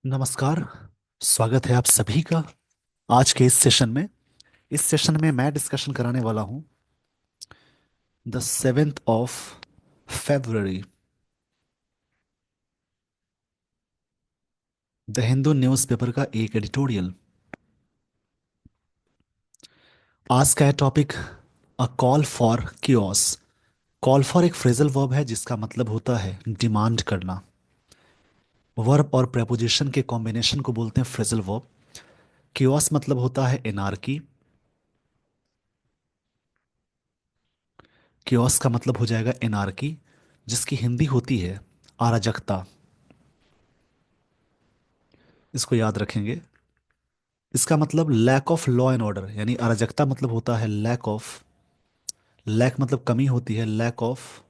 नमस्कार। स्वागत है आप सभी का आज के इस सेशन में। इस सेशन में मैं डिस्कशन कराने वाला हूं the 7th of February, the Hindu newspaper का एक एडिटोरियल। आज का है topic a call for chaos. Call for एक फ्रेजल वर्ब है जिसका मतलब होता है डिमांड करना। वर्ब और प्रेपोजिशन के कॉम्बिनेशन को बोलते हैं फ्रेजल वर्ब। कियोस मतलब होता है एनार्की। कियोस का मतलब हो जाएगा एनार्की, जिसकी हिंदी होती है अराजकता। इसको याद रखेंगे। इसका मतलब lack of law and order, यानी अराजकता मतलब होता है लैक ऑफ। लैक मतलब कमी होती है, lack of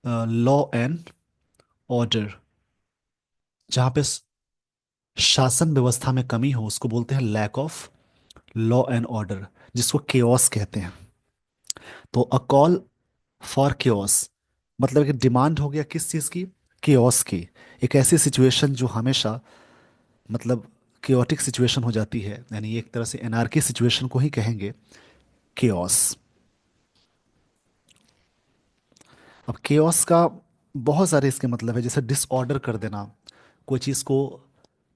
law and order. जहाँ पे शासन व्यवस्था में कमी हो उसको बोलते हैं lack of law and order, जिसको केओस कहते हैं। तो अ कॉल फॉर केओस मतलब कि डिमांड हो गया किस चीज़ की? केओस की। एक ऐसी सिचुएशन जो हमेशा मतलब केओटिक सिचुएशन हो जाती है, यानी एक तरह से एनार्की सिचुएशन को ही कहेंगे केओस। अब केओस का बहुत सारे इसके मतलब है, जैसे डिसऑर्डर कर देना, कोई चीज़ को,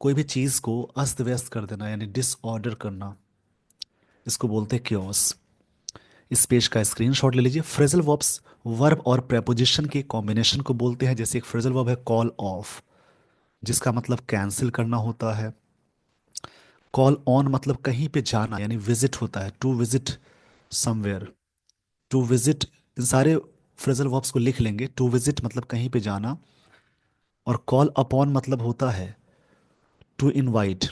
कोई भी चीज़ को अस्त व्यस्त कर देना, यानी डिसऑर्डर करना, इसको बोलते हैं केओस। इस पेज का स्क्रीनशॉट ले लीजिए। फ्रेजल वर्ब्स वर्ब और प्रेपोजिशन के कॉम्बिनेशन को बोलते हैं। जैसे एक फ्रेजल वर्ब है कॉल ऑफ, जिसका मतलब कैंसिल करना होता है। कॉल ऑन मतलब कहीं पे जाना, यानी विजिट होता है, to visit somewhere. To visit, इन सारे फ्रेजल वर्ब्स को लिख लेंगे। टू विजिट मतलब कहीं पे जाना। और कॉल अपॉन मतलब होता है टू इनवाइट,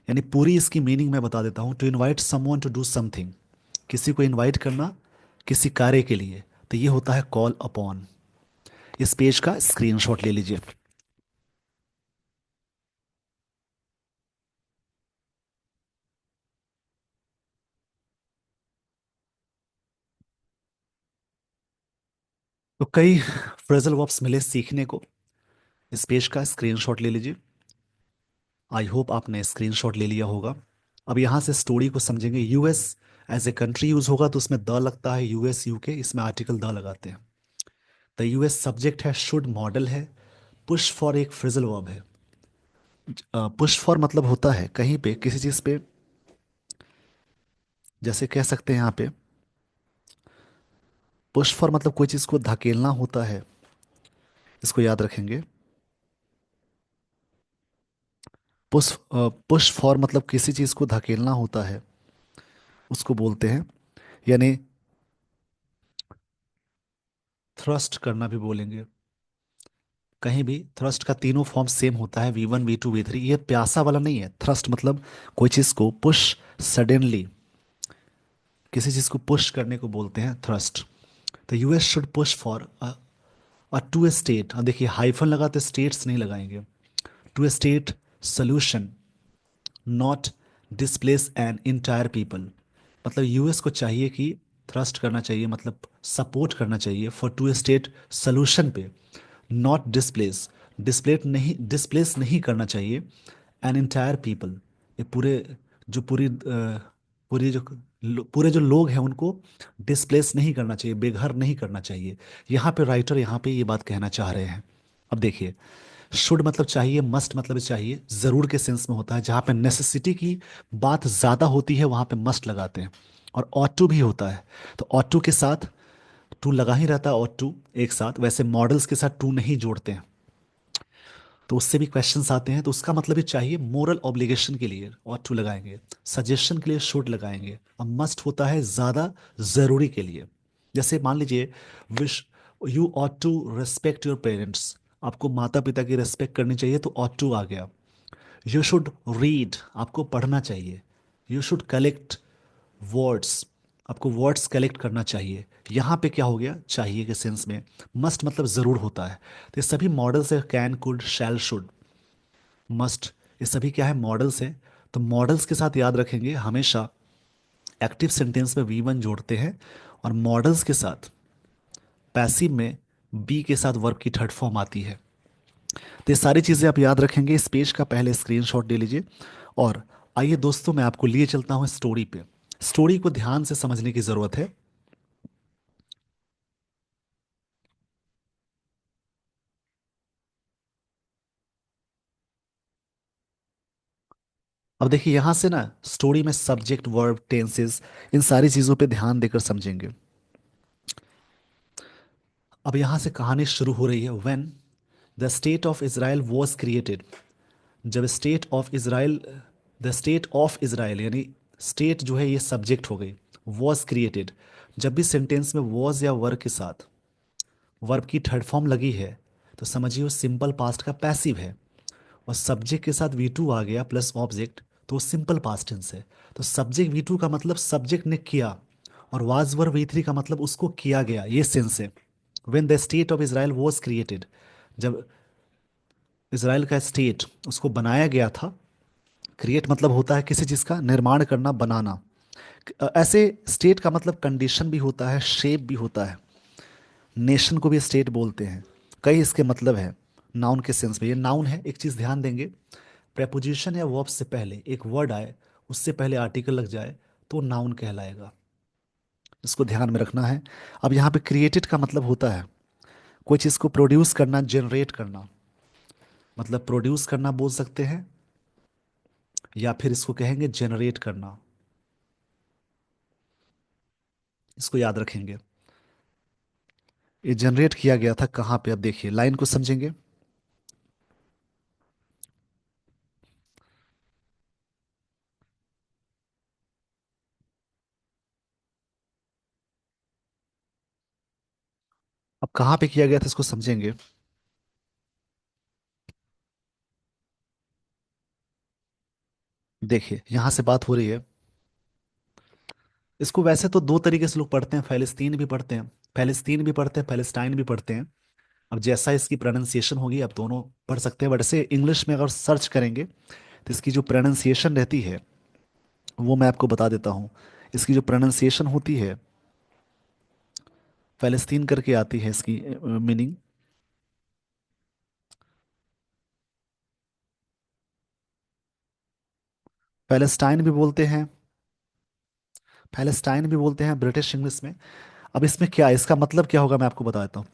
यानी पूरी इसकी मीनिंग मैं बता देता हूँ। To invite someone to do something, किसी को इनवाइट करना किसी कार्य के लिए, तो ये होता है कॉल अपॉन। इस पेज का स्क्रीनशॉट ले लीजिए। तो कई फ्रेजल वर्ब्स मिले सीखने को। इस पेज का स्क्रीनशॉट ले लीजिए। आई होप आपने स्क्रीनशॉट ले लिया होगा। अब यहाँ से स्टोरी को समझेंगे। US as a country use होगा तो उसमें द लगता है, यूएस यूके, इसमें आर्टिकल द लगाते हैं। द यूएस सब्जेक्ट है, शुड मॉडल है, पुश फॉर एक फ्रेजल वर्ब है। पुश फॉर मतलब होता है कहीं पे किसी चीज पे, जैसे कह सकते हैं यहाँ पे पुश फॉर मतलब कोई चीज को धकेलना होता है। इसको याद रखेंगे। पुश पुश फॉर मतलब किसी चीज को धकेलना होता है, उसको बोलते हैं, यानी थ्रस्ट करना भी बोलेंगे। कहीं भी थ्रस्ट का तीनों फॉर्म सेम होता है, V1 V2 V3। ये प्यासा वाला नहीं है। थ्रस्ट मतलब कोई चीज को पुश, सडनली किसी चीज को पुश करने को बोलते हैं थ्रस्ट। तो US should push for two state, देखिए हाइफन लगाते स्टेट्स नहीं लगाएंगे। Two state solution, not displace an entire people. मतलब यूएस को चाहिए कि थ्रस्ट करना चाहिए, मतलब सपोर्ट करना चाहिए फॉर टू स्टेट सोल्यूशन पे। नॉट डिस्प्लेस, डिस्प्लेस नहीं करना चाहिए एन इंटायर पीपल। ये पूरे जो पूरी पूरी जो पूरे जो लोग हैं उनको डिस्प्लेस नहीं करना चाहिए, बेघर नहीं करना चाहिए। यहाँ पे राइटर यहाँ पे ये बात कहना चाह रहे हैं। अब देखिए, शुड मतलब चाहिए, मस्ट मतलब चाहिए, जरूर के सेंस में होता है। जहाँ पे नेसेसिटी की बात ज्यादा होती है वहां पे मस्ट लगाते हैं। और ऑट टू भी होता है, तो ऑट टू के साथ टू लगा ही रहता है, ऑट टू एक साथ। वैसे मॉडल्स के साथ टू नहीं जोड़ते हैं, तो उससे भी क्वेश्चंस आते हैं। तो उसका मतलब ये चाहिए मोरल ऑब्लिगेशन के लिए ऑट टू लगाएंगे, सजेशन के लिए शुड लगाएंगे। और मस्ट होता है ज्यादा जरूरी के लिए। जैसे मान लीजिए, wish you ought to respect your parents, आपको माता पिता की रिस्पेक्ट करनी चाहिए, तो ऑट टू आ गया। यू शुड रीड, आपको पढ़ना चाहिए। यू शुड कलेक्ट वर्ड्स, आपको वर्ड्स कलेक्ट करना चाहिए। यहाँ पे क्या हो गया, चाहिए के सेंस में। मस्ट मतलब जरूर होता है। तो ये सभी मॉडल्स है, can, could, shall, should, must, ये सभी क्या है, मॉडल्स है। तो मॉडल्स के साथ याद रखेंगे हमेशा एक्टिव सेंटेंस में V1 जोड़ते हैं। और मॉडल्स के साथ पैसिव में बी के साथ वर्ब की थर्ड फॉर्म आती है। तो ये सारी चीज़ें आप याद रखेंगे, इस पेज का पहले स्क्रीनशॉट ले लीजिए। और आइए दोस्तों, मैं आपको लिए चलता हूँ स्टोरी पे। स्टोरी को ध्यान से समझने की ज़रूरत है। अब देखिए यहाँ से ना, स्टोरी में सब्जेक्ट, वर्ब, टेंसेस, इन सारी चीज़ों पे ध्यान देकर समझेंगे। अब यहाँ से कहानी शुरू हो रही है। When the state of Israel was created, जब state of Israel, the state of Israel यानी स्टेट जो है ये सब्जेक्ट हो गई, वॉज क्रिएटेड। जब भी सेंटेंस में वॉज या वर्ब के साथ वर्ब की थर्ड फॉर्म लगी है, तो समझिए वो सिंपल पास्ट का पैसिव है। और सब्जेक्ट के साथ वी टू आ गया प्लस ऑब्जेक्ट, तो सिंपल पास्ट टेंस है। तो सब्जेक्ट वी टू का मतलब सब्जेक्ट ने किया, और वाज वर वी थ्री का मतलब उसको किया गया, ये सेंस है। When the state of Israel was created, जब इसराइल का स्टेट उसको बनाया गया था। क्रिएट मतलब होता है किसी चीज़ का निर्माण करना, बनाना। ऐसे स्टेट का मतलब कंडीशन भी होता है, शेप भी होता है। नेशन को भी स्टेट बोलते हैं। कई इसके मतलब है नाउन के सेंस में। ये नाउन है, एक चीज़ ध्यान देंगे, प्रेपोजिशन या वर्ब से पहले एक वर्ड आए, उससे पहले आर्टिकल लग जाए, तो नाउन कहलाएगा। इसको ध्यान में रखना है। अब यहाँ पे क्रिएटेड का मतलब होता है कोई चीज़ को प्रोड्यूस करना, जनरेट करना। मतलब प्रोड्यूस करना बोल सकते हैं, या फिर इसको कहेंगे जनरेट करना। इसको याद रखेंगे। ये जनरेट किया गया था कहाँ पे, अब देखिए लाइन को समझेंगे। अब कहाँ पे किया गया था इसको समझेंगे। देखिए यहाँ से बात हो रही है। इसको वैसे तो दो तरीके से लोग पढ़ते हैं, फ़लस्तीन भी पढ़ते हैं, फ़लस्तीन भी पढ़ते हैं, पैलेस्टाइन भी पढ़ते हैं। अब जैसा इसकी प्रोनाउंसिएशन होगी, अब दोनों पढ़ सकते हैं। बट ऐसे इंग्लिश में अगर सर्च करेंगे, तो इसकी जो प्रोनाउंसिएशन रहती है वो मैं आपको बता देता हूँ। इसकी जो प्रोनाउंसिएशन होती है, फ़लस्तीन करके आती है इसकी मीनिंग। पैलेस्टाइन भी बोलते हैं, पैलेस्टाइन भी बोलते हैं ब्रिटिश इंग्लिश में। अब इसमें क्या है, इसका मतलब क्या होगा मैं आपको बता देता हूँ।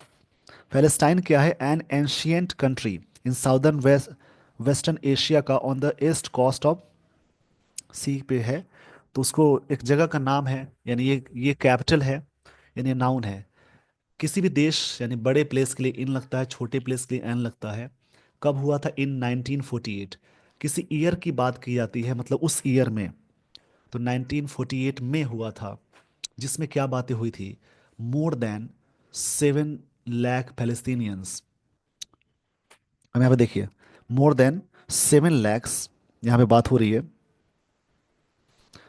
पैलेस्टाइन क्या है, an ancient country in southern western Asia का on the east coast of sea पे है। तो उसको एक जगह का नाम है, यानी ये कैपिटल है, यानी नाउन है। किसी भी देश यानी बड़े प्लेस के लिए इन लगता है, छोटे प्लेस के लिए एन लगता है। कब हुआ था, इन 1948। किसी ईयर की बात की जाती है, मतलब उस ईयर में, तो 1948 में हुआ था। जिसमें क्या बातें हुई थी, मोर देन 7 लाख पैलेस्टीनियंस। अब यहाँ पे देखिए, मोर देन 7 लैक्स, यहाँ पे बात हो रही है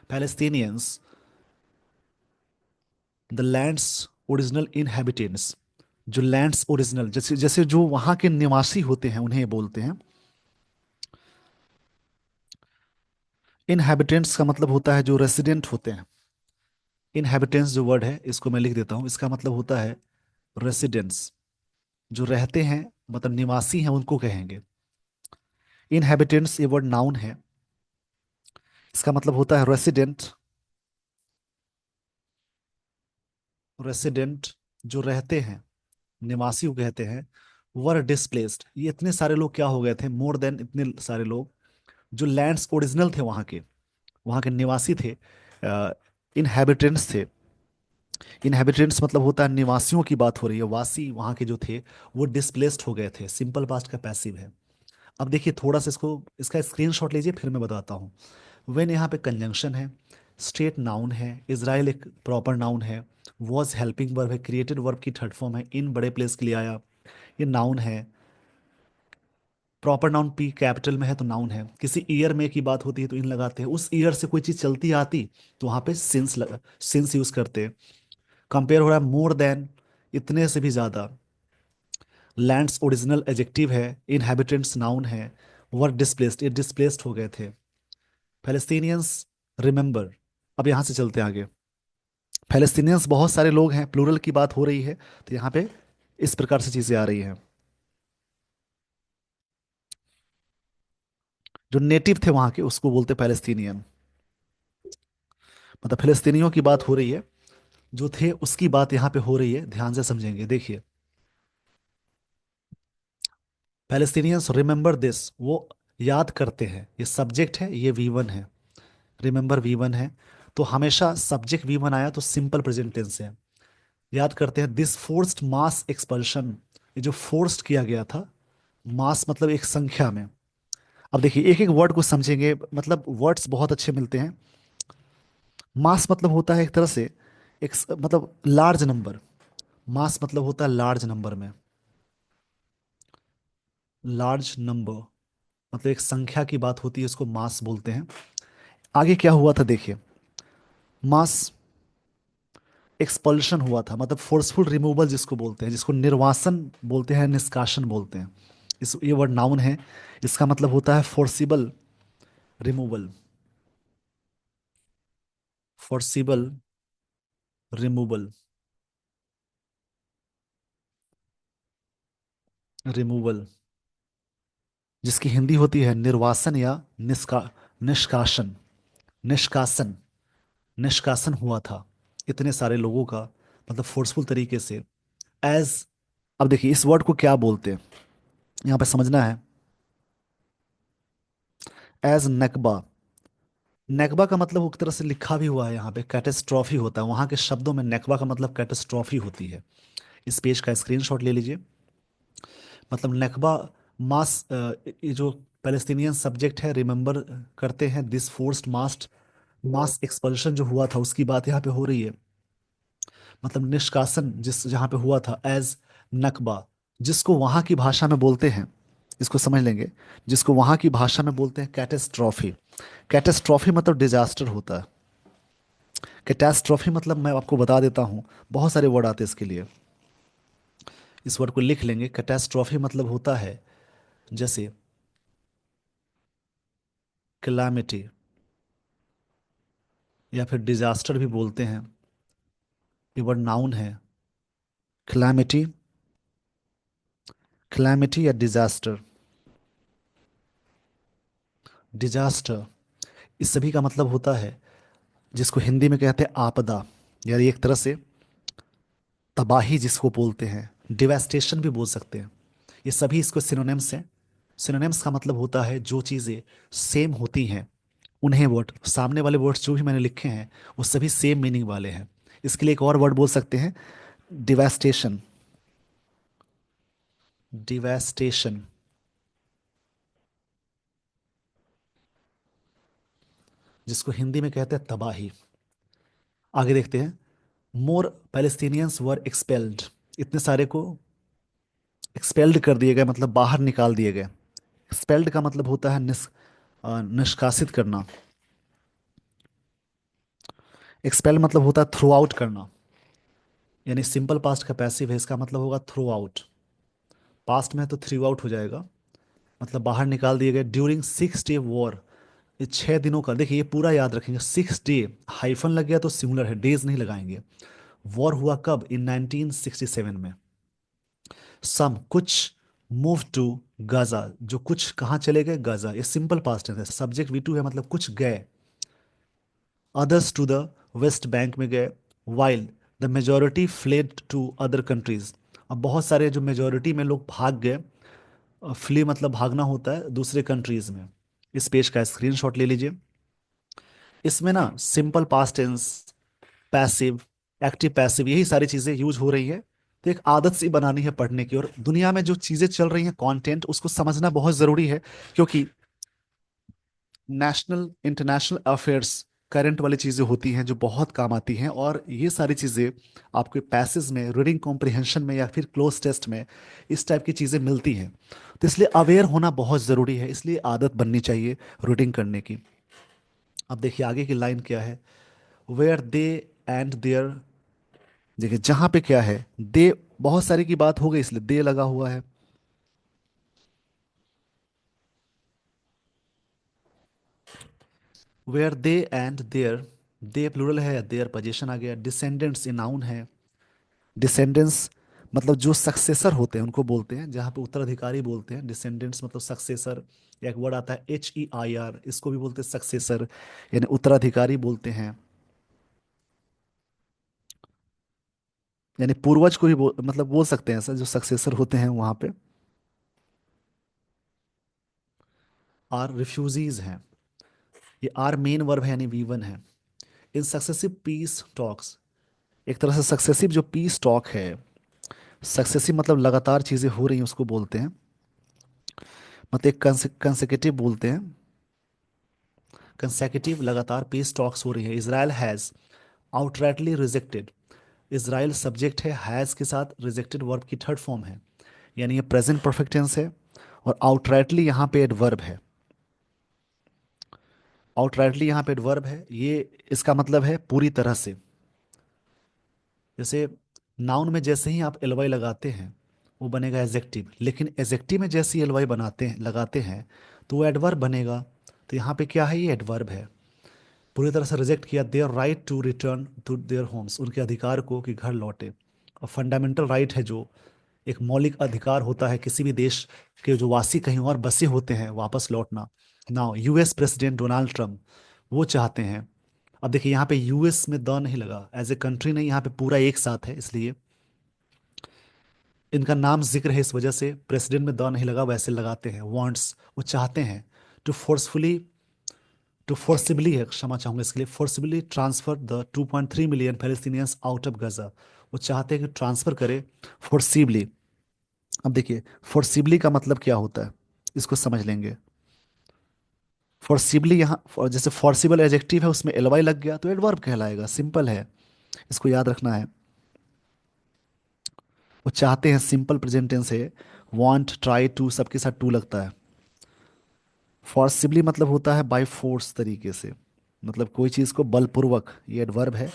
Palestinians, the lands original inhabitants. जो लैंड्स ओरिजिनल, जैसे जैसे जो वहाँ के निवासी होते हैं उन्हें बोलते हैं। इनहेबिटेंट्स का मतलब होता है जो रेसिडेंट होते हैं। इनहेबिटेंट्स जो वर्ड है इसको मैं लिख देता हूँ, इसका मतलब होता है रेसिडेंट्स, जो रहते हैं, मतलब निवासी हैं, उनको कहेंगे। इनहेबिटेंट्स ये वर्ड नाउन है, इसका मतलब होता है रेसिडेंट। रेसिडेंट जो रहते हैं, निवासी को कहते हैं। वर डिस्प्लेस्ड, ये इतने सारे लोग क्या हो गए थे, मोर देन इतने सारे लोग, जो लैंड्स ओरिजिनल थे, वहाँ के निवासी थे, इनहेबिटेंट्स थे। इनहेबिटेंट्स मतलब होता है निवासियों की बात हो रही है, वासी वहाँ के जो थे वो डिस्प्लेस्ड हो गए थे, सिंपल पास्ट का पैसिव है। अब देखिए थोड़ा सा इसको, इसका स्क्रीनशॉट लीजिए, फिर मैं बताता हूँ। वेन यहाँ पे कंजंक्शन है, स्टेट नाउन है, इज़राइल एक प्रॉपर नाउन है, वॉज हेल्पिंग वर्ब है, क्रिएटेड वर्ब की थर्ड फॉर्म है, इन बड़े प्लेस के लिए आया, ये नाउन है। प्रॉपर नाउन पी कैपिटल में है तो नाउन है। किसी ईयर में की बात होती है तो इन लगाते हैं, उस ईयर से कोई चीज़ चलती आती तो वहाँ पे सिंस यूज करते हैं। कंपेयर हो रहा है मोर देन, इतने से भी ज़्यादा। लैंड्स ओरिजिनल एजेक्टिव है, इनहेबिटेंट्स नाउन है, वर डिस्प्लेस्ड ये डिस्प्लेस्ड हो गए थे। Palestinians remember. अब यहाँ से चलते हैं आगे। पैलेस्टीनियंस बहुत सारे लोग हैं, प्लूरल की बात हो रही है, तो यहाँ पे इस प्रकार से चीज़ें आ रही हैं। जो नेटिव थे वहां के उसको बोलते पैलेस्तीनियन। मतलब फिलिस्तीनियों की बात हो रही है, जो थे उसकी बात यहाँ पे हो रही है, ध्यान से समझेंगे, देखिए। पैलेस्तीनियंस रिमेंबर दिस, वो याद करते हैं, ये सब्जेक्ट है, ये वी वन है, रिमेंबर वी वन है। तो हमेशा सब्जेक्ट वी वन आया तो सिंपल प्रेजेंट टेंस है। याद करते हैं दिस फोर्स्ड मास एक्सपल्शन, ये जो फोर्स्ड किया गया था, मास मतलब एक संख्या में। अब देखिए एक एक वर्ड को समझेंगे, मतलब वर्ड्स बहुत अच्छे मिलते हैं। मास मतलब होता है एक तरह से एक मतलब लार्ज नंबर। मास मतलब होता है लार्ज नंबर में, लार्ज नंबर मतलब एक संख्या की बात होती है, उसको मास बोलते हैं। आगे क्या हुआ था देखिए, मास एक्सपल्शन हुआ था, मतलब फोर्सफुल रिमूवल जिसको बोलते हैं, जिसको निर्वासन बोलते हैं, निष्कासन बोलते हैं। इस ये वर्ड नाउन है, इसका मतलब होता है forcible removal, forcible removal, removal, जिसकी हिंदी होती है निर्वासन या निष्कासन, निष्कासन, निष्कासन हुआ था इतने सारे लोगों का, मतलब फोर्सफुल तरीके से। एज, अब देखिए इस वर्ड को क्या बोलते हैं, यहाँ पे समझना है। एज नकबा, नकबा का मतलब एक तरह से लिखा भी हुआ है यहाँ पे, कैटेस्ट्रॉफी होता है, वहाँ के शब्दों में नकबा का मतलब कैटेस्ट्रॉफी होती है। इस पेज का स्क्रीनशॉट ले लीजिए। मतलब नकबा, मास, ये जो पैलेस्टीनियन सब्जेक्ट है, रिमेंबर करते हैं this forced mast, mass expulsion जो हुआ था उसकी बात यहाँ पे हो रही है। मतलब निष्कासन जिस जहाँ पे हुआ था, एज नकबा, जिसको वहाँ की भाषा में बोलते हैं, इसको समझ लेंगे, जिसको वहाँ की भाषा में बोलते हैं कैटेस्ट्रॉफी। कैटेस्ट्रॉफी मतलब डिजास्टर होता है। कैटेस्ट्रॉफी मतलब मैं आपको बता देता हूँ, बहुत सारे वर्ड आते हैं इसके लिए, इस वर्ड को लिख लेंगे। कैटेस्ट्रॉफी मतलब होता है जैसे क्लैमिटी, या फिर डिजास्टर भी बोलते हैं, ये वर्ड नाउन है। क्लैमिटी, क्लैमिटी या डिजास्टर, डिजास्टर, इस सभी का मतलब होता है, जिसको हिंदी में कहते हैं आपदा, यानी एक तरह से तबाही जिसको बोलते हैं, डिवेस्टेशन भी बोल सकते हैं। ये सभी इसको सिनोनिम्स हैं। सिनोनिम्स का मतलब होता है जो चीज़ें सेम होती हैं, उन्हें वर्ड, सामने वाले वर्ड्स जो भी मैंने लिखे हैं वो सभी सेम मीनिंग वाले हैं। इसके लिए एक और वर्ड बोल सकते हैं, डिवेस्टेशन, डिवेस्टेशन, जिसको हिंदी में कहते हैं तबाही। आगे देखते हैं, मोर पैलेस्टीनियंस वर एक्सपेल्ड, इतने सारे को एक्सपेल्ड कर दिए गए, मतलब बाहर निकाल दिए गए। एक्सपेल्ड का मतलब होता है निष्कासित करना। एक्सपेल मतलब होता है थ्रो आउट करना, यानी सिंपल पास्ट का पैसिव है, इसका मतलब होगा थ्रो आउट। पास्ट में है तो थ्रू आउट हो जाएगा, मतलब बाहर निकाल दिए गए। ड्यूरिंग 6 डे वॉर, ये 6 दिनों का, देखिए ये पूरा याद रखेंगे, 6 डे, हाइफन लग गया तो सिंगुलर है, डेज नहीं लगाएंगे। वॉर हुआ कब? इन 1967 में। सम कुछ, मूव टू गाजा, जो कुछ कहाँ चले गए? गाजा, ये सिंपल पास्ट है, सब्जेक्ट वी टू है, मतलब कुछ गए। Others to the West Bank में गए। While the majority fled to other countries, अब बहुत सारे जो मेजोरिटी में लोग भाग गए, फ्ली मतलब भागना होता है दूसरे कंट्रीज में। इस पेज का स्क्रीनशॉट ले लीजिए। इसमें ना simple past tense, passive, active passive, यही सारी चीजें यूज हो रही है। तो एक आदत सी बनानी है पढ़ने की, और दुनिया में जो चीजें चल रही हैं, कंटेंट, उसको समझना बहुत जरूरी है, क्योंकि नेशनल इंटरनेशनल अफेयर्स, करंट वाली चीज़ें होती हैं जो बहुत काम आती हैं, और ये सारी चीज़ें आपके पैसेज में, रीडिंग कॉम्प्रिहेंशन में, या फिर क्लोज टेस्ट में इस टाइप की चीज़ें मिलती हैं। तो इसलिए अवेयर होना बहुत ज़रूरी है, इसलिए आदत बननी चाहिए रीडिंग करने की। अब देखिए आगे की लाइन क्या है, वेयर दे एंड देयर, देखिए जहाँ पे क्या है, दे, बहुत सारी की बात हो गई इसलिए दे लगा हुआ है। Where they and their, they plural है, देयर पोजीशन आ गया, डिसेंडेंट्स ये नाउन है, डिसेंडेंट्स मतलब जो सक्सेसर होते हैं उनको बोलते हैं, जहाँ पे उत्तराधिकारी बोलते हैं, डिसेंडेंट्स मतलब सक्सेसर। एक वर्ड आता है HEIR, इसको भी बोलते हैं सक्सेसर, यानी उत्तराधिकारी बोलते हैं। यानी पूर्वज को भी मतलब बोल सकते हैं सर, जो सक्सेसर होते हैं वहाँ पे। आर रिफ्यूजीज हैं, ये आर मेन वर्ब है यानी V1 है। इन सक्सेसिव पीस टॉक्स, एक तरह से सक्सेसिव जो पीस टॉक है, सक्सेसिव मतलब लगातार चीज़ें हो रही हैं उसको बोलते हैं। मतलब एक कंसेक्यूटिव बोलते हैं, कंसेक्यूटिव लगातार पीस टॉक्स हो रही है। Israel has outrightly rejected, Israel subject है, हैज़ के साथ रिजेक्टेड वर्ब की थर्ड फॉर्म है, यानी ये प्रेजेंट परफेक्ट टेंस है। और आउटराइटली यहाँ पे एडवर्ब है, आउटराइटली यहाँ पे एडवर्ब है, ये इसका मतलब है पूरी तरह से। जैसे नाउन में जैसे ही आप एलवाई लगाते हैं वो बनेगा एजेक्टिव, लेकिन एजेक्टिव में जैसे ही एलवाई बनाते हैं लगाते हैं तो वो एडवर्ब बनेगा। तो यहाँ पे क्या है, ये एडवर्ब है। पूरी तरह से रिजेक्ट किया their right to return to their homes, उनके अधिकार को कि घर लौटे। और फंडामेंटल राइट है, जो एक मौलिक अधिकार होता है किसी भी देश के जो वासी कहीं और बसे होते हैं वापस लौटना। Now US president Donald Trump वो चाहते हैं। अब देखिए यहाँ पे US में द नहीं लगा, एज ए कंट्री नहीं, यहाँ पे पूरा एक साथ है, इसलिए इनका नाम जिक्र है, इस वजह से प्रेसिडेंट में द नहीं लगा, वैसे लगाते हैं वांट्स, वो चाहते हैं। टू फोर्सफुली, टू फोर्सिबली है, क्षमा चाहूंगा इसके लिए, forcibly transfer the 2.3 million Palestinians out of Gaza, वो चाहते हैं कि ट्रांसफर करे फोर्सिबली। अब देखिए फोर्सिबली का मतलब क्या होता है, इसको समझ लेंगे। फोर्सिबली यहाँ जैसे फोर्सिबल एडजेक्टिव है उसमें एलवाई लग गया तो एडवर्ब कहलाएगा, सिंपल है, इसको याद रखना है। वो चाहते हैं, सिंपल प्रेजेंट टेंस है। वांट, ट्राई टू, सबके साथ टू लगता है। फोर्सिबली मतलब होता है बाय फोर्स तरीके से, मतलब कोई चीज को बलपूर्वक, ये एडवर्ब है।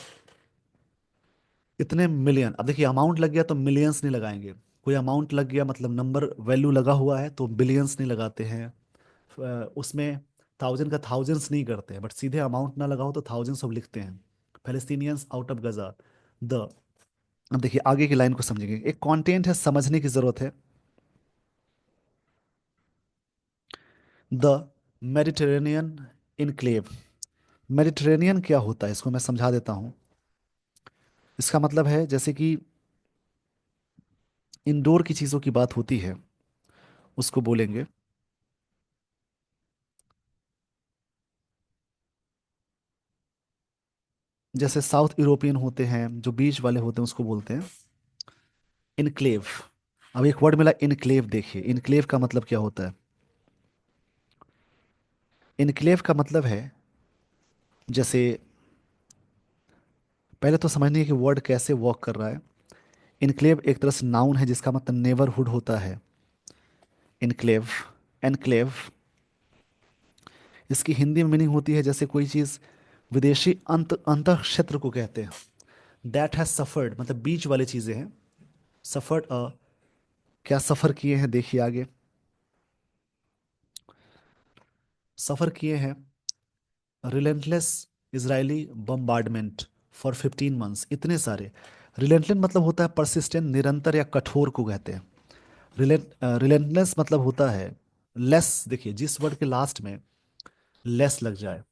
इतने मिलियन, अब देखिए अमाउंट लग गया तो मिलियंस नहीं लगाएंगे। कोई अमाउंट लग गया मतलब नंबर वैल्यू लगा हुआ है तो बिलियंस नहीं लगाते हैं। उसमें थाउजेंड का थाउजेंड्स नहीं करते हैं, बट सीधे अमाउंट ना लगा हो तो थाउजेंड्स ऑफ लिखते हैं। Palestinians out of Gaza, the. अब देखिए आगे की लाइन को समझेंगे, एक कंटेंट है, समझने की जरूरत है। द मेडिटेरेनियन इनक्लेव, मेडिटेरेनियन क्या होता है इसको मैं समझा देता हूँ। इसका मतलब है जैसे कि इंडोर की चीज़ों की बात होती है उसको बोलेंगे। जैसे साउथ यूरोपियन होते हैं जो बीच वाले होते हैं उसको बोलते हैं इनक्लेव। अब एक वर्ड मिला इनक्लेव, देखिए इनक्लेव का मतलब क्या होता है। इनक्लेव का मतलब है, जैसे पहले तो समझनी है कि वर्ड कैसे वर्क कर रहा है। इनक्लेव एक तरह से नाउन है जिसका मतलब नेबरहुड होता है। इनक्लेव, एनक्लेव, इसकी हिंदी में मीनिंग होती है जैसे कोई चीज़ विदेशी अंत क्षेत्र को कहते हैं। दैट हैज सफर्ड मतलब बीच वाली चीज़ें हैं। सफर्ड, क्या सफ़र किए हैं, देखिए आगे। सफ़र किए हैं relentless Israeli bombardment for 15 months, इतने सारे। रिलेंटलेस मतलब होता है परसिस्टेंट, निरंतर या कठोर को कहते हैं। रिलेंटलेस मतलब होता है लेस, देखिए जिस वर्ड के लास्ट में लेस लग जाए,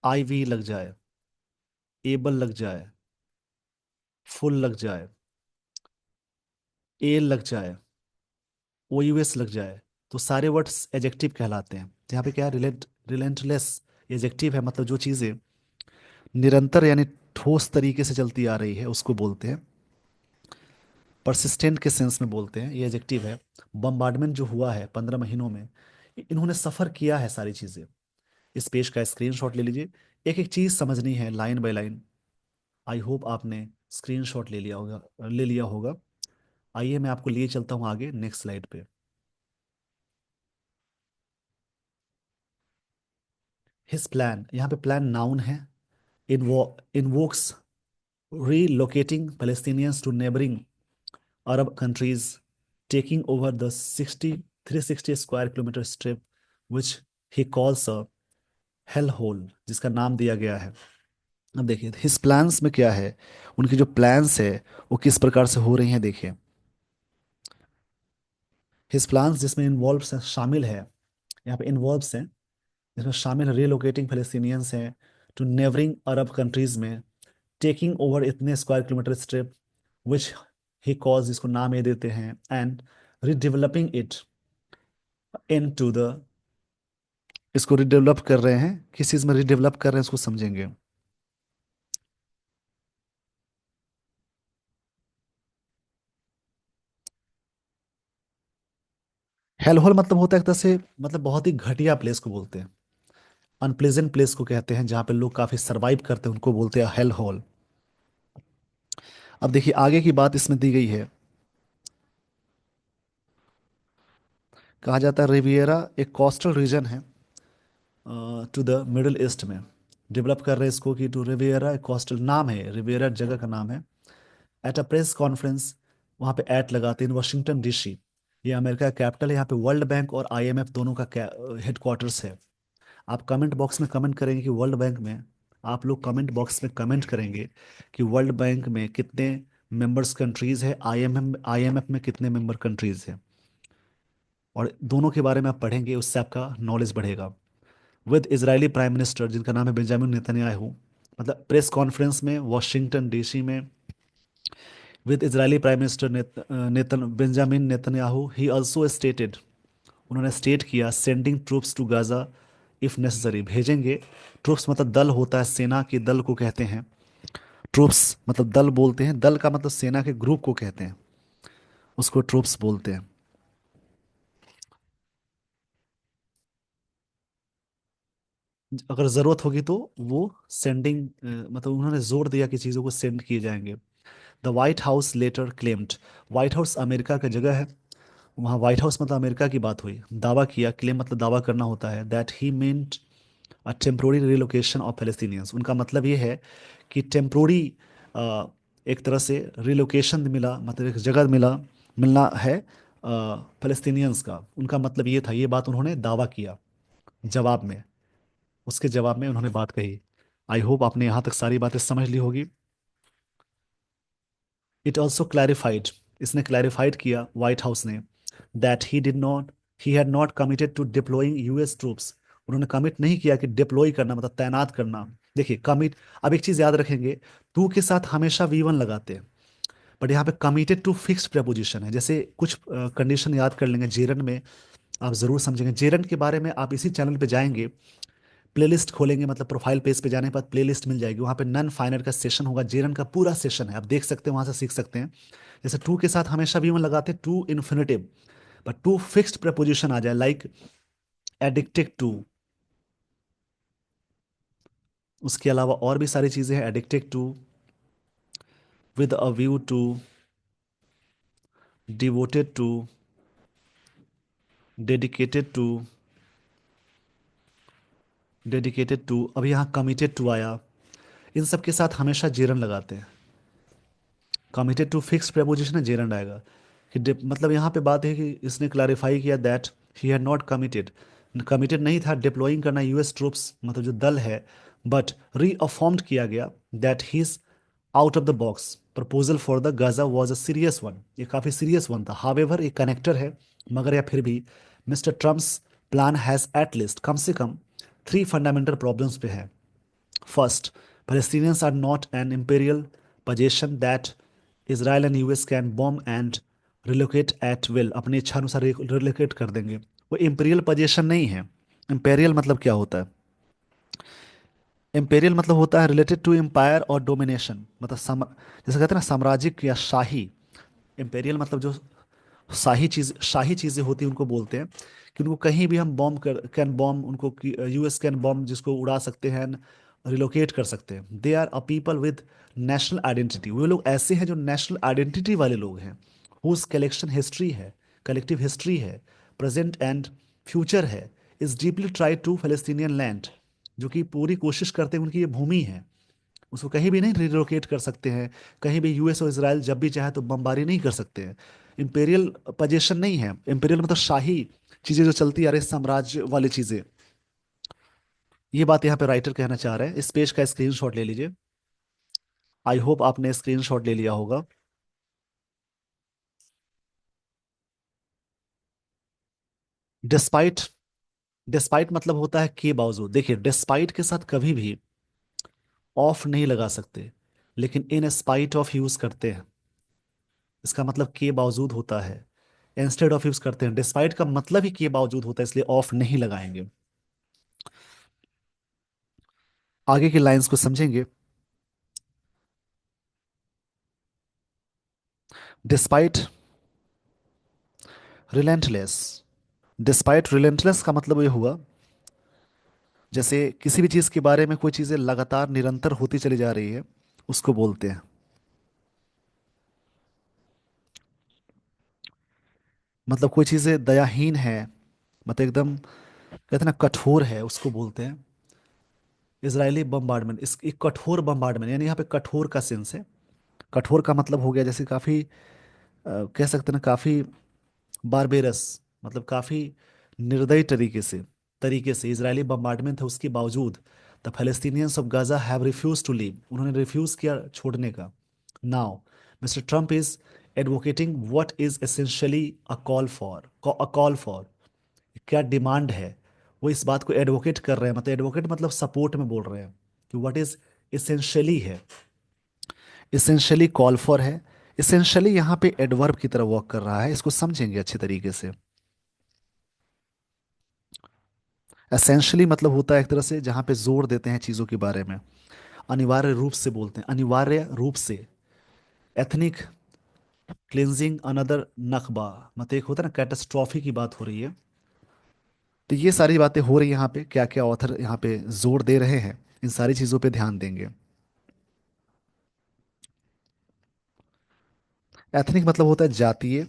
IV लग जाए, एबल लग जाए, फुल लग जाए, ए लग जाए, OUS लग जाए, तो सारे वर्ड्स एजेक्टिव कहलाते हैं। यहाँ पे क्या है, रिलेंटलेस एजेक्टिव है, मतलब जो चीज़ें निरंतर यानी ठोस तरीके से चलती आ रही है उसको बोलते हैं। परसिस्टेंट के सेंस में बोलते हैं, ये एजेक्टिव है। बम्बार्डमेंट जो हुआ है 15 महीनों में, इन्होंने सफ़र किया है सारी चीज़ें। इस पेज का स्क्रीनशॉट ले लीजिए, एक एक चीज़ समझनी है line by line. I hope आपने स्क्रीनशॉट ले लिया होगा। आइए मैं आपको लिए चलता हूँ आगे नेक्स्ट स्लाइड पे। हिज प्लान, यहाँ पे प्लान नाउन है। Invokes relocating Palestinians to neighboring Arab countries, taking over the 360 square kilometer strip, which he calls a hellhole, जिसका नाम दिया गया है। अब देखिए हिस प्लान्स में क्या है, उनके जो प्लान्स है वो किस प्रकार से हो रही हैं देखिए। हिज प्लान्स जिसमें इन्वॉल्व शामिल है, यहाँ पे इन्वॉल्व्स हैं, जिसमें शामिल रिलोकेटिंग फिलिस्तीनियंस हैं टू नेबरिंग अरब कंट्रीज में, टेकिंग ओवर इतने square kilometre strip which he calls, जिसको नाम ये देते हैं, and redeveloping it into the, इसको रिडेवलप कर रहे हैं, किस चीज में रिडेवलप कर रहे हैं इसको समझेंगे। हेल होल मतलब होता है एक तरह से, मतलब बहुत ही घटिया प्लेस को बोलते हैं, अनप्लेजेंट प्लेस को कहते हैं, जहाँ पे लोग काफी सरवाइव करते हैं उनको बोलते हैं हेल होल। अब देखिए आगे की बात इसमें दी गई है, कहा जाता है रिविएरा एक कोस्टल रीजन है टू द मिडिल ईस्ट में, डेवलप कर रहे हैं इसको कि टू रिविएरा एक कोस्टल, नाम है रिविएरा जगह का नाम है। एट अ प्रेस कॉन्फ्रेंस, वहाँ पे एट लगाते हैं, इन वाशिंगटन डीसी, ये अमेरिका का कैपिटल है, यहाँ पे वर्ल्ड बैंक और आईएमएफ दोनों का हेडक्वार्टर्स है। आप कमेंट बॉक्स में कमेंट करेंगे कि वर्ल्ड बैंक में, आप लोग कमेंट बॉक्स में कमेंट करेंगे कि वर्ल्ड बैंक में कितने मेंबर्स कंट्रीज है, आईएमएफ में कितने मेंबर कंट्रीज है, और दोनों के बारे में आप पढ़ेंगे, उससे आपका नॉलेज बढ़ेगा। विद इजरायली प्राइम मिनिस्टर जिनका नाम है बेंजामिन नेतन्याहू, मतलब प्रेस कॉन्फ्रेंस में वॉशिंगटन डीसी में, with Israeli prime minister Benjamin Netanyahu, he also stated, उन्होंने स्टेट किया, sending troops to Gaza if necessary, भेजेंगे। ट्रूप्स मतलब दल होता है, सेना के दल को कहते हैं। ट्रूप्स मतलब दल बोलते हैं, दल का मतलब सेना के ग्रुप को कहते हैं, उसको ट्रूप्स बोलते हैं। अगर जरूरत होगी तो वो सेंडिंग, मतलब उन्होंने जोर दिया कि चीज़ों को सेंड किए जाएंगे। The White House later claimed, White House America का जगह है, वहाँ व्हाइट हाउस मतलब अमेरिका की बात हुई, दावा किया, क्लेम मतलब दावा करना होता है, that he meant a temporary relocation of Palestinians, उनका मतलब ये है कि टेम्प्रोरी एक तरह से रिलोकेशन मिला, मतलब एक जगह मिलना है पैलेस्टीनियंस का, उनका मतलब ये था, ये बात उन्होंने दावा किया जवाब में, उसके जवाब में उन्होंने बात कही। आई होप आपने यहाँ तक सारी बातें समझ ली होगी। इट ऑल्सो क्लैरिफाइड, इसने क्लैरिफाइड किया व्हाइट हाउस ने, that he had not committed to deploying US troops, उन्होंने कमिट नहीं किया कि डिप्लॉय करना मतलब तैनात करना। देखिए कमिट, अब एक चीज याद रखेंगे, टू के साथ हमेशा वी वन लगाते हैं, बट यहाँ पे कमिटेड टू फिक्स्ड प्रपोजिशन है, जैसे कुछ कंडीशन याद कर लेंगे जेरन में, आप जरूर समझेंगे, जेरन के बारे में आप इसी चैनल पे जाएंगे, प्लेलिस्ट खोलेंगे, मतलब प्रोफाइल पेज पे जाने के बाद प्लेलिस्ट मिल जाएगी, वहाँ पे नन फाइनल का सेशन होगा, जेरन का पूरा सेशन है, आप देख सकते हैं, वहाँ से सीख सकते हैं। जैसे टू के साथ हमेशा भी हम लगाते हैं to infinitive, but to fixed preposition आ जाए, लाइक एडिक्टेड टू, उसके अलावा और भी सारी चीजें हैं, addicted to, with a view to, devoted to, dedicated to, dedicated to, अब यहाँ कमिटेड टू आया, इन सब के साथ हमेशा जेरन लगाते हैं, कमिटेड टू फिक्स प्रेपोजिशन है, जेरंड आएगा। कि मतलब यहाँ पे बात है कि इसने क्लैरिफाई किया that he had not committed, committed नहीं था डिप्लॉइंग करना यूएस ट्रूप्स, मतलब जो दल है, बट रीअफॉर्म्ड किया गया that he is out of the box, proposal for the Gaza was a serious one, ये काफी सीरियस वन था, हावेवर एक कनेक्टर है, मगर या फिर भी mister Trump's plan has at least, कम से कम थ्री फंडामेंटल प्रॉब्लम्स पे है। First, Palestinians are not an imperial possession that Israel and US can bomb and relocate at will. अपनी इच्छा अनुसार रिलोकेट कर देंगे, वो imperial possession नहीं है। imperial मतलब क्या होता है? imperial मतलब होता है रिलेटेड टू एम्पायर और डोमिनेशन, मतलब जैसे कहते हैं ना साम्राज्यिक या शाही। imperial मतलब जो शाही चीजें होती हैं उनको बोलते हैं, कि उनको कहीं भी हम बॉम्ब कर कैन बॉम्ब उनको, यूएस कैन बॉम्ब जिसको उड़ा सकते हैं, रिलोकेट कर सकते हैं। They are a people with national identity, वो लोग ऐसे हैं जो नेशनल आइडेंटिटी वाले लोग हैं, हुज कलेक्शन हिस्ट्री है, कलेक्टिव हिस्ट्री है, प्रेजेंट एंड फ्यूचर है, is deeply tied to Palestinian land, जो कि पूरी कोशिश करते हैं, उनकी ये भूमि है, उसको कहीं भी नहीं रिलोकेट कर सकते हैं, कहीं भी यूएस और इसराइल जब भी चाहे तो बमबारी नहीं कर सकते हैं। इंपेरियल पोजीशन नहीं है, इंपेरियल मतलब शाही चीजें जो चलती आ रही साम्राज्य वाली चीजें, ये बात यहाँ पे राइटर कहना चाह रहे हैं। इस पेज का स्क्रीनशॉट ले लीजिए, आई होप आपने स्क्रीनशॉट ले लिया होगा। डिस्पाइट, डिस्पाइट मतलब होता है के बावजूद। देखिए डिस्पाइट के साथ कभी भी ऑफ नहीं लगा सकते, लेकिन इन स्पाइट ऑफ यूज करते हैं। इसका मतलब के बावजूद होता है, इंस्टेड ऑफ यूज करते हैं। डिस्पाइट का मतलब ही के बावजूद होता है, इसलिए ऑफ नहीं लगाएंगे। आगे की लाइंस को समझेंगे। डिस्पाइट रिलेंटलेस, डिस्पाइट रिलेंटलेस का मतलब ये हुआ, जैसे किसी भी चीज के बारे में कोई चीजें लगातार निरंतर होती चली जा रही है, उसको बोलते हैं। मतलब कोई चीजें दयाहीन है, मतलब एकदम कहते हैं ना कठोर है, उसको बोलते हैं इजरायली बम्बार्डमेंट। इस एक कठोर बम्बार्डमेंट, यानी यहाँ पे कठोर का सेंस है। कठोर का मतलब हो गया जैसे काफी कह सकते हैं ना काफी बारबेरस, मतलब काफी निर्दयी तरीके से इजरायली बम्बार्डमेंट है, उसके बावजूद the Palestinians of Gaza have refuse to leave, उन्होंने रिफ्यूज किया छोड़ने का। Now mister Trump is advocating what is essentially a call for क्या डिमांड है, वो इस बात को एडवोकेट कर रहे हैं। मतलब एडवोकेट मतलब सपोर्ट में बोल रहे हैं कि व्हाट इज इसेंशियली है, इसेंशियली कॉल फॉर है। इसेंशियली यहाँ पे एडवर्ब की तरह वर्क कर रहा है, इसको समझेंगे अच्छे तरीके से। एसेंशियली मतलब होता है एक तरह से जहाँ पे जोर देते हैं चीज़ों के बारे में, अनिवार्य रूप से बोलते हैं, अनिवार्य रूप से। एथनिक क्लिनजिंग अनदर नकबा, मतलब एक होता है ना कैटास्ट्रॉफी की बात हो रही है। तो ये सारी बातें हो रही है यहाँ पे, क्या क्या ऑथर यहाँ पे जोर दे रहे हैं, इन सारी चीज़ों पे ध्यान देंगे। एथनिक मतलब होता है जातीय,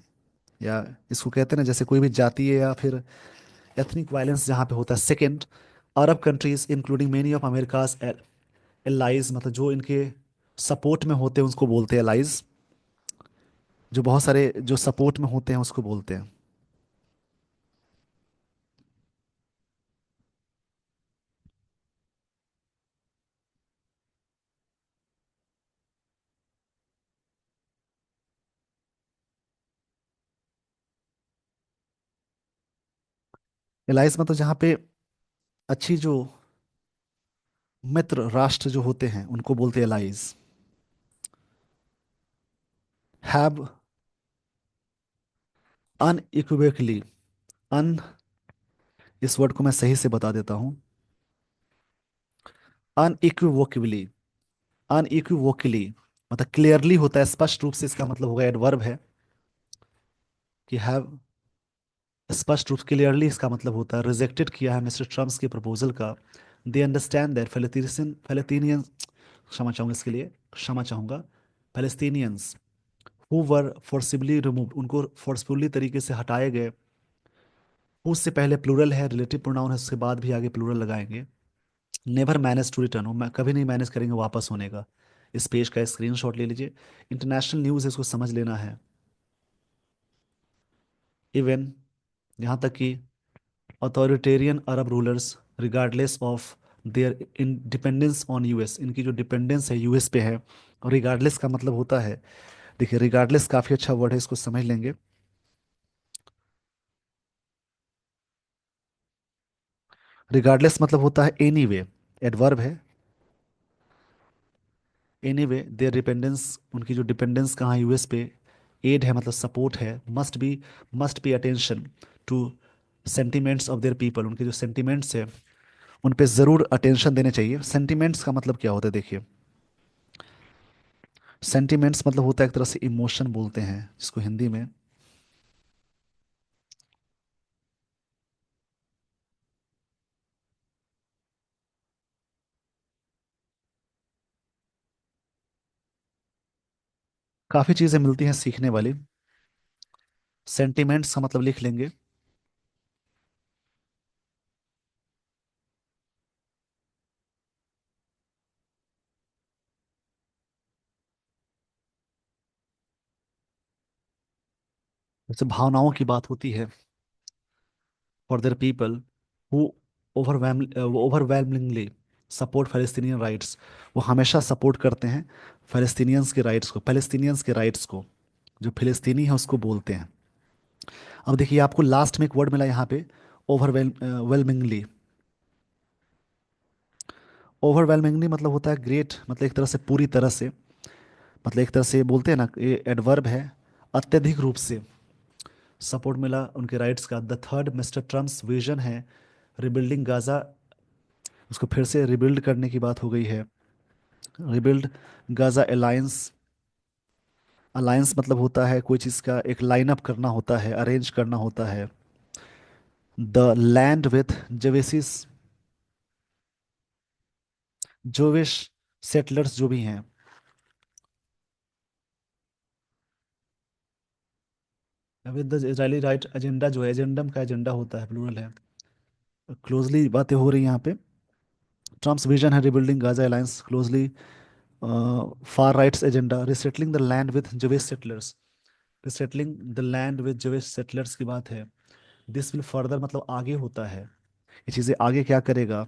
या इसको कहते हैं ना जैसे कोई भी जातीय या फिर एथनिक वायलेंस जहाँ पे होता है। Second, Arab countries including many of America's allies, मतलब जो इनके सपोर्ट में होते हैं उसको बोलते हैं एलाइज। जो बहुत सारे जो सपोर्ट में होते हैं उसको बोलते हैं। एलाइज मतलब जहाँ पे अच्छी जो मित्र राष्ट्र जो होते हैं उनको बोलते हैं एलाइज। हैव अनइक्विवोकली, अन, इस वर्ड को मैं सही से बता देता हूँ। अनइक्विवोकली, अनइक्विवोकली मतलब क्लियरली होता है, स्पष्ट रूप से, इसका मतलब होगा एडवर्ब है कि हैव, स्पष्ट रूप क्लियरली इसका मतलब होता है रिजेक्टेड किया है मिस्टर ट्रम्प के प्रपोजल का। दे अंडरस्टैंड दैट फैलेस्तीनियन, क्षमा चाहूंगा इसके लिए, क्षमा चाहूंगा, फैलेस्तीनियंस हु वर फोर्सिबली रिमूव्ड, उनको फोर्सफुली तरीके से हटाए गए। हु से पहले प्लूरल है, रिलेटिव प्रोनाउन है, उसके बाद भी आगे प्लूरल लगाएंगे। नेवर मैनेज टू रिटर्न, वो कभी नहीं मैनेज करेंगे वापस होने का। इस पेज का स्क्रीनशॉट ले लीजिए, इंटरनेशनल न्यूज़ है, इसको समझ लेना है। इवन यहाँ तक कि authoritarian Arab rulers regardless of their dependence on US, इनकी जो डिपेंडेंस है यूएस पे है। और रिगार्डलेस का मतलब होता है, देखिए रिगार्डलेस काफ़ी अच्छा वर्ड है, इसको समझ लेंगे। रिगार्डलेस मतलब होता है एनीवे, एडवर्ब है। एनीवे देयर डिपेंडेंस, उनकी जो डिपेंडेंस कहाँ यूएस पे, एड है मतलब सपोर्ट है। Must be attention to sentiments of their people, उनके जो सेंटिमेंट्स है उन पे ज़रूर अटेंशन देने चाहिए। सेंटिमेंट्स का मतलब क्या होता है देखिए, सेंटिमेंट्स मतलब होता है एक तरह से इमोशन बोलते हैं जिसको हिंदी में। काफ़ी चीज़ें मिलती हैं सीखने वाली। सेंटिमेंट्स का मतलब लिख लेंगे, जैसे भावनाओं की बात होती है, for their people who overwhelmingly support Palestinian rights, वो हमेशा सपोर्ट करते हैं फलस्तीनियंस के राइट्स को, फलस्तीनियंस के राइट्स को। जो फिलिस्तीनी है उसको बोलते हैं। अब देखिए आपको लास्ट में एक वर्ड मिला यहाँ पे, ओवरवेलमिंगली। ओवरवेलमिंगली मतलब होता है ग्रेट, मतलब एक तरह से, पूरी तरह से, मतलब एक तरह से बोलते हैं ना, ये एडवर्ब है, अत्यधिक रूप से। सपोर्ट मिला उनके राइट्स का। The third mister Trump's vision है रिबिल्डिंग गाजा, उसको फिर से रिबिल्ड करने की बात हो गई है। Rebuild Gaza alliance. अलायंस मतलब होता है कोई चीज़ का एक लाइनअप करना होता है, अरेंज करना होता है। द लैंड विथ जवेसिस, जोविश सेटलर्स जो भी हैं। With the Israeli right agenda, जो है एजेंडम का एजेंडा होता है, प्लूरल है। क्लोजली बातें हो रही हैं यहाँ पे। ट्रम्प्स विजन है rebuilding Gaza alliance closely, far rights agenda, resettling the land with Jewish settlers. Resettling the land with Jewish settlers की बात है। दिस विल फर्दर मतलब आगे होता है, ये चीज़ें आगे क्या करेगा,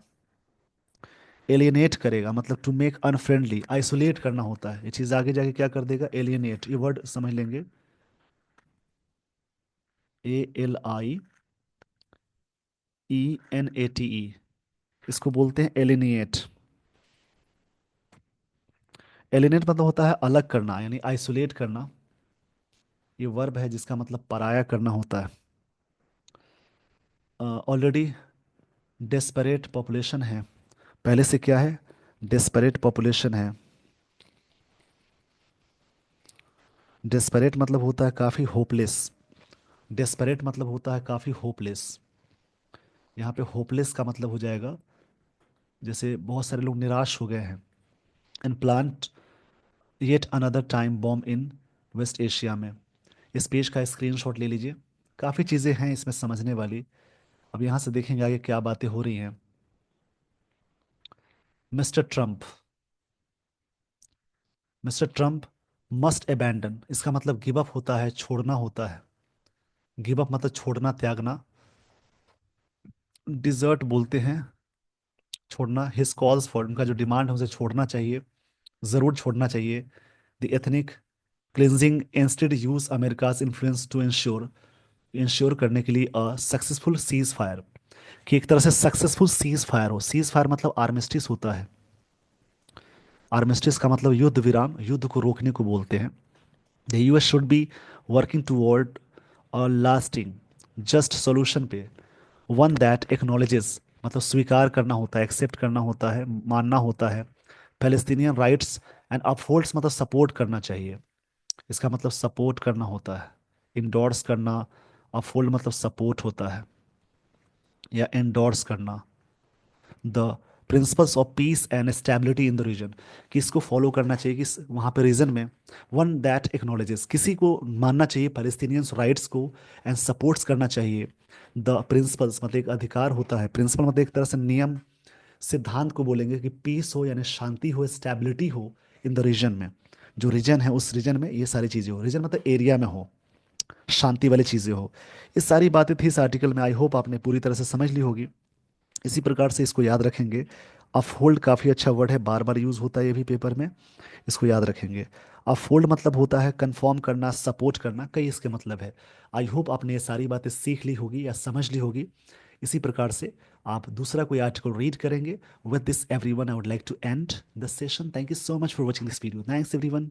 एलियनेट करेगा, मतलब टू मेक अनफ्रेंडली, आइसोलेट करना होता है, ये चीज़ आगे जाके क्या कर देगा, एलियनेट, ये वर्ड समझ लेंगे। ALIENATE, इसको बोलते हैं एलिनिएट। एलिनेट मतलब होता है अलग करना, यानी आइसोलेट करना। ये वर्ब है जिसका मतलब पराया करना होता है। ऑलरेडी डेस्परेट पॉपुलेशन है, पहले से क्या है, डेस्परेट पॉपुलेशन है। डेस्परेट मतलब होता है काफ़ी होपलेस। डेस्परेट मतलब होता है काफ़ी होपलेस। यहाँ पे होपलेस का मतलब हो जाएगा जैसे बहुत सारे लोग निराश हो गए हैं। And plant yet another time bomb in West Asia में। इस पेज का स्क्रीनशॉट ले लीजिए, काफ़ी चीज़ें हैं इसमें समझने वाली। अब यहाँ से देखेंगे आगे क्या बातें हो रही हैं। Mister Trump, mister Trump must abandon, इसका मतलब गिव अप होता है, छोड़ना होता है। गिव अप मतलब छोड़ना, त्यागना। डिजर्ट बोलते हैं छोड़ना। हिज कॉल्स फॉर, उनका जो डिमांड है उसे छोड़ना चाहिए, ज़रूर छोड़ना चाहिए। The ethnic cleansing instead use America's influence to ensure, ensure करने के लिए अ सक्सेसफुल सीज फायर, कि एक तरह से सक्सेसफुल सीज फायर हो। सीज फायर मतलब आर्मिस्टिस होता है। आर्मिस्टिस का मतलब युद्ध विराम, युद्ध को रोकने को बोलते हैं। The US should be working toward a lasting just solution पे, वन दैट एक्नॉलेजेस, मतलब स्वीकार करना होता है, एक्सेप्ट करना होता है, मानना होता है। पैलेस्टीनियन राइट्स एंड अपहोल्ड्स मतलब सपोर्ट करना चाहिए, इसका मतलब सपोर्ट करना होता है। इंडोर्स करना, अपहोल्ड मतलब सपोर्ट होता है या एंडोर्स करना। The principles of peace and stability in the region, कि इसको फॉलो करना चाहिए कि वहाँ पे रीजन में। वन दैट एक्नॉलेजेस, किसी को मानना चाहिए पैलेस्टीनियंस राइट्स को, एंड सपोर्ट्स करना चाहिए। द प्रिंसिपल्स मतलब एक अधिकार होता है, प्रिंसिपल मतलब एक तरह से नियम, सिद्धांत को बोलेंगे कि पीस हो यानी शांति हो, स्टेबिलिटी हो इन द रीजन में। जो रीजन है उस रीजन में ये सारी चीज़ें हो, रीजन मतलब एरिया में हो, शांति वाली चीज़ें हो। ये सारी बातें थी इस आर्टिकल में, आई होप आपने पूरी तरह से समझ ली होगी। इसी प्रकार से इसको याद रखेंगे। अफोल्ड काफ़ी अच्छा वर्ड है, बार बार यूज़ होता है ये भी पेपर में, इसको याद रखेंगे। अफोल्ड मतलब होता है कंफर्म करना, सपोर्ट करना, कई इसके मतलब है। आई होप आपने ये सारी बातें सीख ली होगी या समझ ली होगी। इसी प्रकार से आप दूसरा कोई आर्टिकल रीड करेंगे। With this everyone I would like to end the session. Thank you so much for watching this video. Thanks everyone.